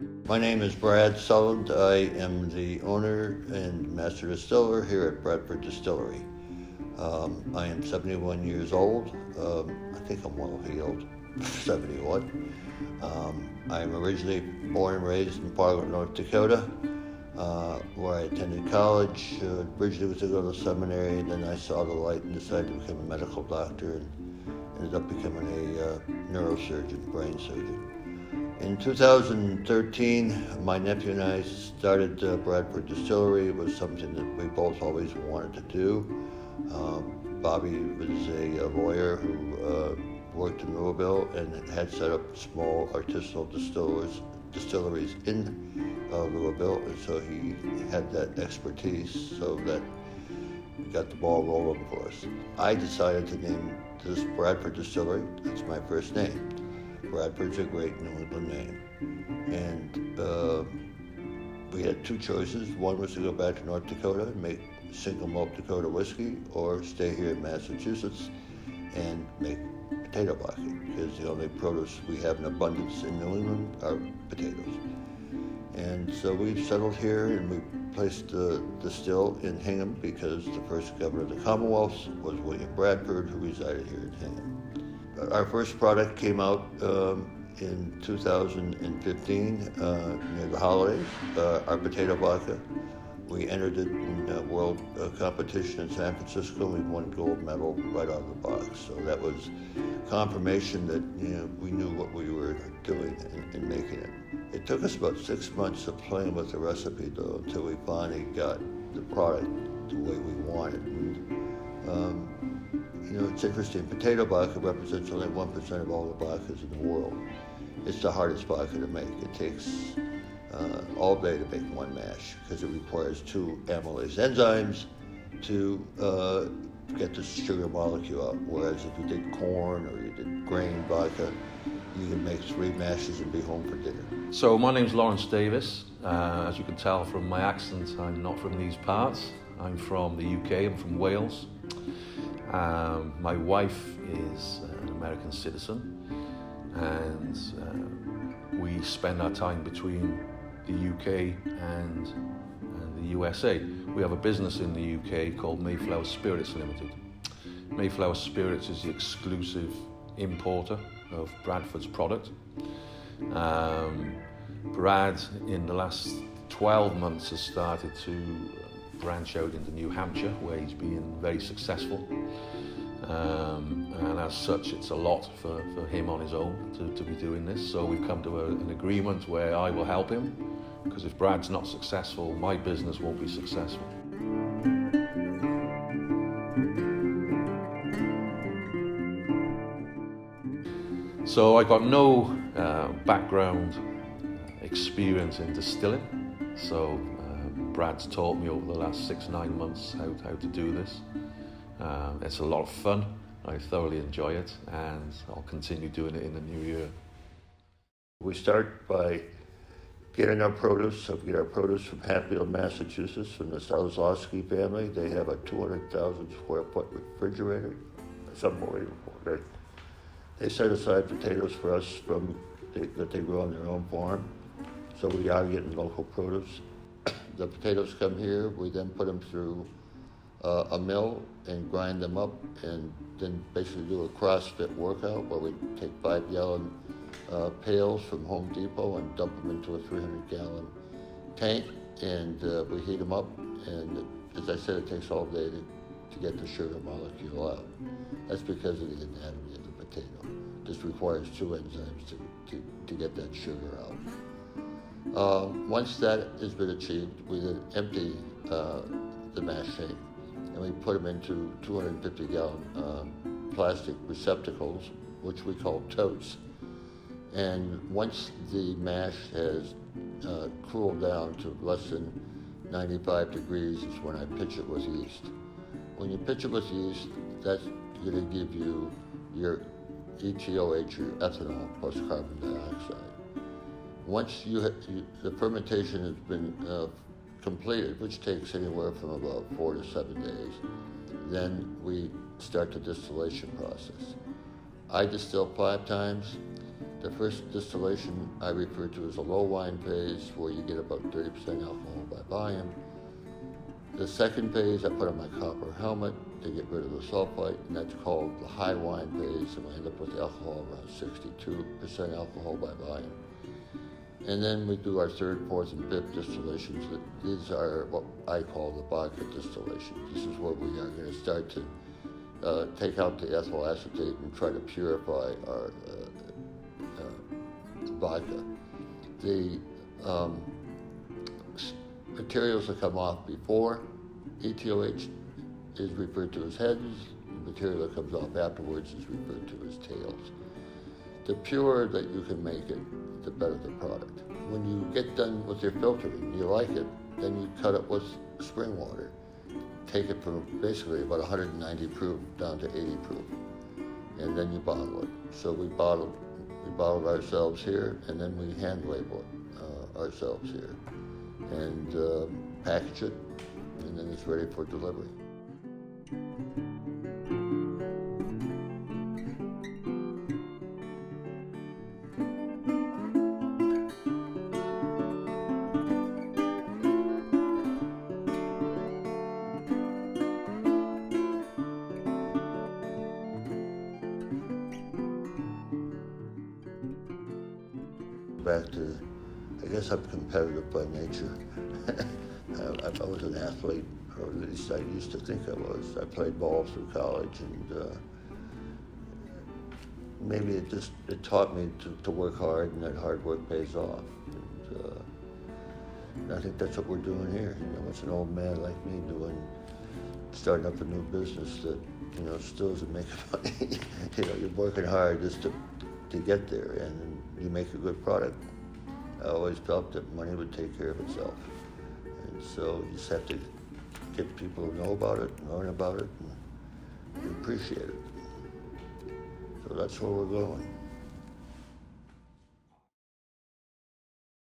My name is Brad Selland. I am the owner and master distiller here at Bradford Distillery. I am 71 years old. I think I'm well heeled, 71. I'm originally born and raised in Pond Park Road, North Dakota, where I attended college. Originally was to go to seminary, then I saw the light and decided to become a medical doctor and ended up becoming a neurosurgeon, brain surgeon. In 2013, my nephew and I started Bradford Distillery. It was something that we both always wanted to do. Bobby was a lawyer who worked in Louisville and had set up small artisanal distilleries in Louisville, and so he had that expertise, so that we got the ball rolling for us. I decided to name this Bradford Distillery. That's my first name. Bradford's a great New England name. And we had two choices. One was to go back to North Dakota and make single malt Dakota whiskey, or stay here in Massachusetts and make potato vodka, because the only produce we have in abundance in New England are potatoes. And so we've settled here, and we placed the still in Hingham because the first governor of the Commonwealth was William Bradford, who resided here in Hingham. Our first product came out in 2015 near the holidays, our potato vodka. We entered it in a world competition in San Francisco. We won gold medal right out of the box. So that was confirmation that we knew what we were doing in making it. It took us about 6 months of playing with the recipe, though, until we finally got the product the way we wanted. And, it's interesting. Potato vodka represents only 1% of all the vodkas in the world. It's the hardest vodka to make. It takes all day to make one mash because it requires two amylase enzymes to get the sugar molecule out. Whereas if you did corn or you did grain vodka, you can make 3 mashes and be home for dinner. So my name's Lawrence Davis. As you can tell from my accent, I'm not from these parts. I'm from the UK. I'm from Wales. My wife is an American citizen, and we spend our time between the UK and the USA. We have a business in the UK called Mayflower Spirits Limited. Mayflower Spirits is the exclusive importer of Bradford's product. Brad, in the last 12 months, has started to branch out into New Hampshire, where he's been very successful. And as such, it's a lot for him on his own to be doing this. So we've come to an agreement where I will help him, because if Brad's not successful, my business won't be successful. So I got no background experience in distilling. So Brad's taught me over the last 6-9 months how to do this. It's a lot of fun. I thoroughly enjoy it, and I'll continue doing it in the new year. We start by getting our produce. So we get our produce from Hatfield, Massachusetts, from the Salzowski family. They have a 200,000 square foot refrigerator. It's unbelievable. They set aside potatoes for us that they grow on their own farm. So we are getting local produce. The potatoes come here. We then put them through a mill and grind them up, and then basically do a CrossFit workout where we take 5-gallon pails from Home Depot and dump them into a 300-gallon tank, and we heat them up. And as I said, it takes all day to get the sugar molecule out. That's because of the anatomy of the potato. This requires 2 enzymes to get that sugar out. Once that has been achieved, we then empty the mash tank, and we put them into 250-gallon plastic receptacles, which we call totes. And once the mash has cooled down to less than 95 degrees is when I pitch it with yeast. When you pitch it with yeast, that's going to give you your ETOH, your ethanol, plus carbon dioxide. Once the fermentation has been completed, which takes anywhere from about 4 to 7 days, then we start the distillation process. I distill 5 times. The first distillation I refer to as a low wine phase, where you get about 30% alcohol by volume. The second phase, I put on my copper helmet to get rid of the sulfite, and that's called the high wine phase, and I end up with alcohol around 62% alcohol by volume. And then we do our third, fourth, and fifth distillations. These are what I call the vodka distillations. This is where we are going to start to take out the ethyl acetate and try to purify our vodka. The materials that come off before ETOH is referred to as heads. The material that comes off afterwards is referred to as tails. The purer that you can make it, the better the product. When you get done with your filtering, you like it, then you cut it with spring water. Take it from basically about 190 proof down to 80 proof, and then you bottle it. So we bottled ourselves here, and then we hand label it ourselves here, and package it, and then it's ready for delivery. Back to, I guess I'm competitive by nature. I was an athlete, or at least I used to think I was. I played ball through college, and maybe it taught me to work hard, and that hard work pays off. And I think that's what we're doing here. You know, it's an old man like me starting up a new business that, you know, still isn't making money. You know, you're working hard just to get there, and you make a good product. I always felt that money would take care of itself. And so you just have to get people to know about it, learn about it, and appreciate it. So that's where we're going.